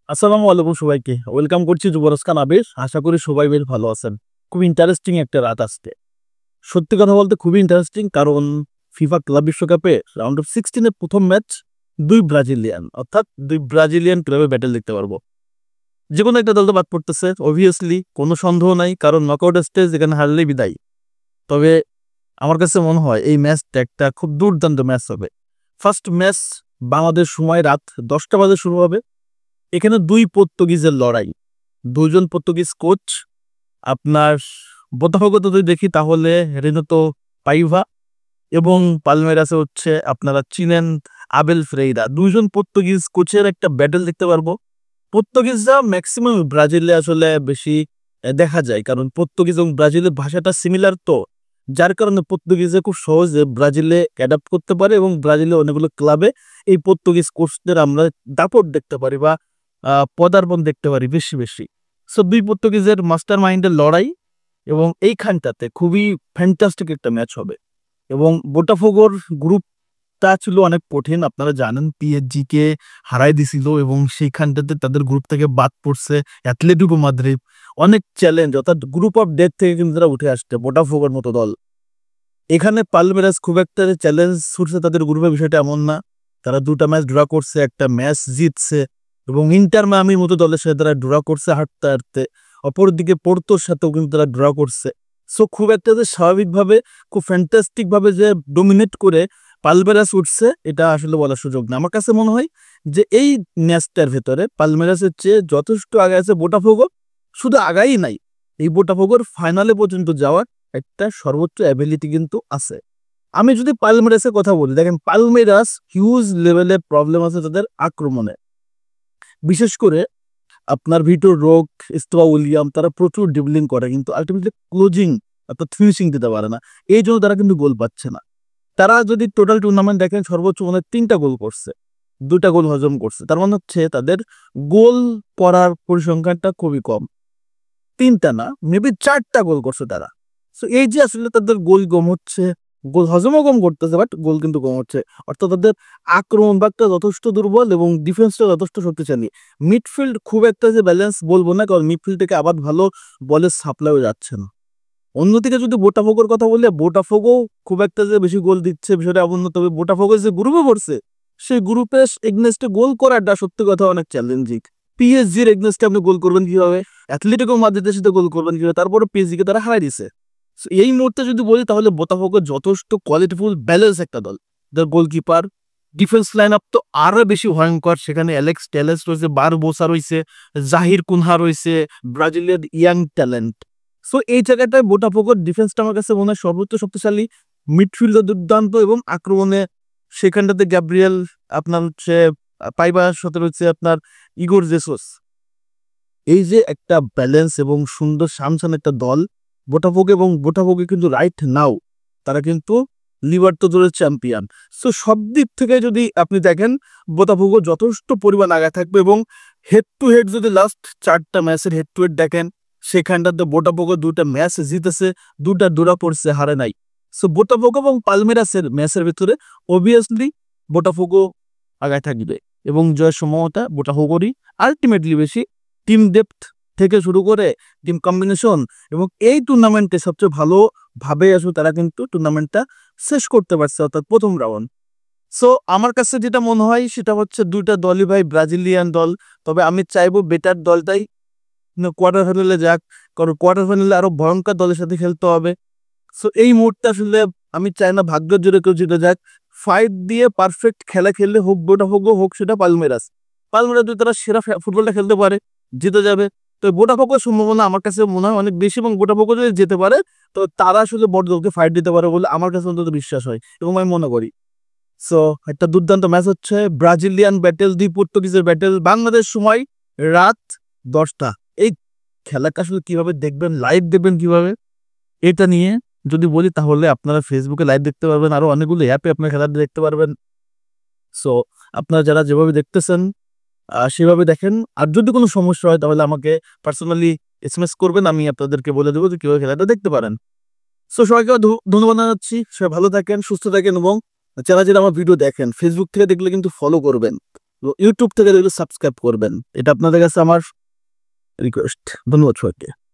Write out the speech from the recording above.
আসসালামু আলাইকুম সবাইকে ওয়েলকাম করছি যুবরাজ খান আবির। আশা করি সবাই বেশ ভালো আছেন। খুব ইন্টারেস্টিং একটা রাত আজকে। সত্যি কথা বলতে খুবই ইন্টারেস্টিং, কারণ ফিফা ক্লাব বিশ্বকাপে রাউন্ড অফ 16 প্রথম ম্যাচ দুই ব্রাজিলিয়ান ক্লাবে ব্যাটেল দেখতে পারবো। যে কোনো একটা দল তো বাদ পড়তেছে অবভিয়াসলি, কোনো সন্দেহ নাই, কারণ নকআউট স্টেজ এখানে হারলেই বিদায়। তবে আমার কাছে মনে হয় এই ম্যাচটা একটা খুব দুর্দান্ত ম্যাচ হবে। ফার্স্ট ম্যাচ বাংলাদেশ সময় রাত 10টা বাজে শুরু হবে। এখানে দুই পর্তুগিজের লড়াই, দুইজন পর্তুগিজ কোচ। আপনার বোতাফোগো যদি দেখি তাহলে রেনাতো পাইভা এবং পালমেরাসে হচ্ছে আপনারা চিনেন আবেল ফ্রেইরা। দুইজন পর্তুগিজ কোচের একটা ব্যাটেল দেখতে পারবো। পর্তুগিজরা ম্যাক্সিমাম ব্রাজিলে আসলে বেশি দেখা যায়, কারণ পর্তুগিজ এবং ব্রাজিলের ভাষাটা সিমিলার, তো যার কারণে পর্তুগিজে খুব সহজে ব্রাজিলে অ্যাডাপ্ট করতে পারে এবং ব্রাজিলে অনেকগুলো ক্লাবে এই পর্তুগিজ কোচদের আমরা দাপট দেখতে পারি বা পদার্পণ দেখতে পারি বেশি বেশি। সো দুই পর্তুগিজের মাস্টার মাইন্ডের লড়াই, এবং এইখানটাতে খুবই ফ্যান্টাস্টিক একটা ম্যাচ হবে। এবং বোটাফোগোর গ্রুপটা ছিল অনেক কঠিন, আপনারা জানেন পিএসজি কে হারাই দিছিল এবং সেইখানটাতে তাদের গ্রুপ থেকে বাদ পড়ছে অ্যাথলেটিকো মাদ্রিদ। অনেক চ্যালেঞ্জ, অর্থাৎ গ্রুপ অফ ডেথ থেকে কিন্তু তারা উঠে আসছে বোটাফোগোর মতো দল। এখানে পালমেরাস খুব একটা চ্যালেঞ্জ ছুটছে তাদের গ্রুপের, বিষয়টা এমন না। তারা দুটা ম্যাচ ড্র করছে, একটা ম্যাচ জিতছে, এবং ইন্টার মায়ামির মতো দলের সাথে তারা ড্র করছে হাঁটতে হাঁটতে। অপরদিকে পোর্তোর সাথেও কিন্তু তারা ড্র করছে। সো খুব একটা যে স্বাভাবিকভাবে খুব ফ্যান্টাস্টিক ভাবে যে ডোমিনেট করে পালমেরাস উঠছে এটা আসলে বলার সুযোগ না। আমার কাছে মনে হয় যে এই ম্যাচটার ভেতরে পালমেরাসের চেয়ে যথেষ্ট আগে আছে বোটাফোগো। শুধু আগাই নাই, এই বোটাফোগোর ফাইনালে পর্যন্ত যাওয়ার একটা সর্বোচ্চ অ্যাবিলিটি কিন্তু আছে। আমি যদি পালমেরাসের কথা বলি, দেখেন পালমেরাস হিউজ লেভেলের প্রবলেম আছে তাদের আক্রমণে। বিশেষ করে আপনার ভিটোর রোক, স্টোয়া উইলিয়াম, তারা প্রচুর ড্রিবলিং করে কিন্তু আলটিমেটলি ক্লোজিং অর্থাৎ ফিনিশিং দিতে পারে না। এই জন্য তারা কিন্তু গোল পাচ্ছে না। তারা যদি টোটাল টুর্নামেন্ট দেখেন সর্বোচ্চ মনে হয় 3টা গোল করছে, 2টা গোল হজম করছে। তার মানে হচ্ছে তাদের গোল করার পরিসংখ্যানটা খুবই কম। 3টা না, মেবি 4টা গোল করছে তারা। সো এই যে আসলে তাদের গোল কম হচ্ছে, গোল হজমও কম করতেছে, বাট গোল কিন্তু কম হচ্ছে। অর্থাৎ তাদের আক্রমণ ভাগটা যথেষ্ট দুর্বল এবং ডিফেন্সটা যথেষ্ট শক্তিশালী। মিডফিল্ড খুব একটা যে ব্যালেন্স বলবো না, কারণ মিডফিল্ড থেকে আবার ভালো বলের সাপ্লাইও যাচ্ছে না। অন্যদিকে যদি বোটাফোগোর কথা বললে, বোটাফোগো খুব একটা যে বেশি গোল দিচ্ছে বিষয়টা এমন না। তবে বোটাফোগো যে গ্রুপে পড়ছে, সেই গ্রুপে এগনেস্টে গোল করাটা সত্যি কথা অনেক চ্যালেঞ্জিং। পিএসজির এগনেস্টে আপনি গোল করবেন কিভাবে, অ্যাথলেটিকো মাদ্রিদের সাথে গোল করবেন কিভাবে, তারপরে পিএসজি কে তারা হারাই দিছে। এই মুহূর্তে যদি বলি তাহলে বোতাফোগো যথেষ্ট কোয়ালিটিফুল ব্যালেন্স একটা দল। তার গোলকিপার, ডিফেন্স লাইন আপ তো আরো বেশি ভয়ঙ্কর। সেখানে অ্যালেক্স টেলেস রয়েছে, বারবোসা রয়েছে, জাহির কুনহা রয়েছে, ব্রাজিলের ইয়াং ট্যালেন্ট। সো এই জায়গাটায় বোটাফোগোর ডিফেন্সটা আমার কাছে মনে হয় সর্বোচ্চ শক্তিশালী। মিডফিল্ডও দুর্দান্ত এবং আক্রমণে সেখানটাতে গ্যাব্রিয়েল, আপনার হচ্ছে পাইবার সাথে রয়েছে আপনার ইগোর জেসুস। এই যে একটা ব্যালেন্স এবং সুন্দর সামসান একটা দল বোটাফোগো, এবং বোটাফোগো কিন্তু রাইট নাও তারা কিন্তু লিবার্তাদোরের চ্যাম্পিয়ন। সো সব দিক থেকে যদি আপনি দেখেন বোটাফোগো যথেষ্ট পরিমাণ আগে থাকবে। এবং হেড টু হেড যদি লাস্ট 4টা ম্যাচের হেড টু হেড দেখেন, সেখানটাতে বোটাফোগো 2টা ম্যাচ জিতেছে, 2টা ড্র পড়ছে, হারে নাই। সো বোটাফোগো এবং পালমেরাসের ম্যাচের ভিতরে অবভিয়াসলি বোটাফোগো আগায় থাকবে এবং জয়ের সম্ভাবনাটা বোটাফোগোরই আলটিমেটলি বেশি। টিম ডেপথ থেকে শুরু করে টিম কম্বিনেশন, এবং এই টুর্নামেন্টে সবচেয়ে ভালোভাবে আসলে তারা কিন্তু টুর্নামেন্টটা শেষ করতে পারছে, অর্থাৎ প্রথম রাউন্ড। সো আমার কাছে যেটা মনে হয় সেটা হচ্ছে 2টা দলই ভাই ব্রাজিলিয়ান দল। তবে আমি চাইবো বেটার দলটাই কোয়ার্টার ফাইনালে যাক, কারণ কোয়ার্টার ফাইনালে আরো ভয়ঙ্কর দলের সাথে খেলতে হবে। সো এই মুহূর্তে আসলে আমি চাই না ভাগ্যের জোরে কেউ জিতে যাক। ফাইট দিয়ে পারফেক্ট খেলা খেললে, হোক বোটাফোগো হোক সেটা পালমেরাস, যদি তারা সেরা ফুটবলটা খেলতে পারে জিতে যাবে। তো বোটাফোগোর সম্ভাবনা আমার কাছে মনে হয় অনেক বেশি, এবং বোটাফোগো যদি যেতে পারে তো তারা আসলে বড় দলকে ফাইট দিতে পারে বলে আমার কাছে অন্তত বিশ্বাস হয় এবং আমি মনে করি। সো একটা দুর্দান্ত ম্যাচ হচ্ছে, ব্রাজিলিয়ান ব্যাটেল, দুই পর্তুগিজের ব্যাটেল, বাংলাদেশ সময় রাত 10টা। এই খেলাটা আসলে কিভাবে দেখবেন, লাইভ দেখবেন কিভাবে, এটা নিয়ে যদি বলি তাহলে আপনারা ফেসবুকে লাইভ দেখতে পারবেন, আরো অনেকগুলো অ্যাপে আপনার খেলাটা দেখতে পারবেন। সো আপনারা যারা যেভাবে দেখতেছেন সেভাবে দেখেন। আর যদি কোনো সমস্যা হয় তাহলে আমাকে পার্সোনালি এসএমএস করবেন, আমি আপনাদেরকে বলে দেবো যে কিভাবে খেলাটা দেখতে পারেন। সো সবাইকে ধন্যবাদ জানাচ্ছি। সবাই ভালো থাকেন, সুস্থ থাকেন, এবং যারা যারা আমার ভিডিও দেখেন ফেসবুক থেকে দেখলে কিন্তু ফলো করবেন, ইউটিউব থেকে সাবস্ক্রাইব করবেন, এটা আপনাদের কাছে আমার রিকোয়েস্ট। ধন্যবাদ সবাইকে।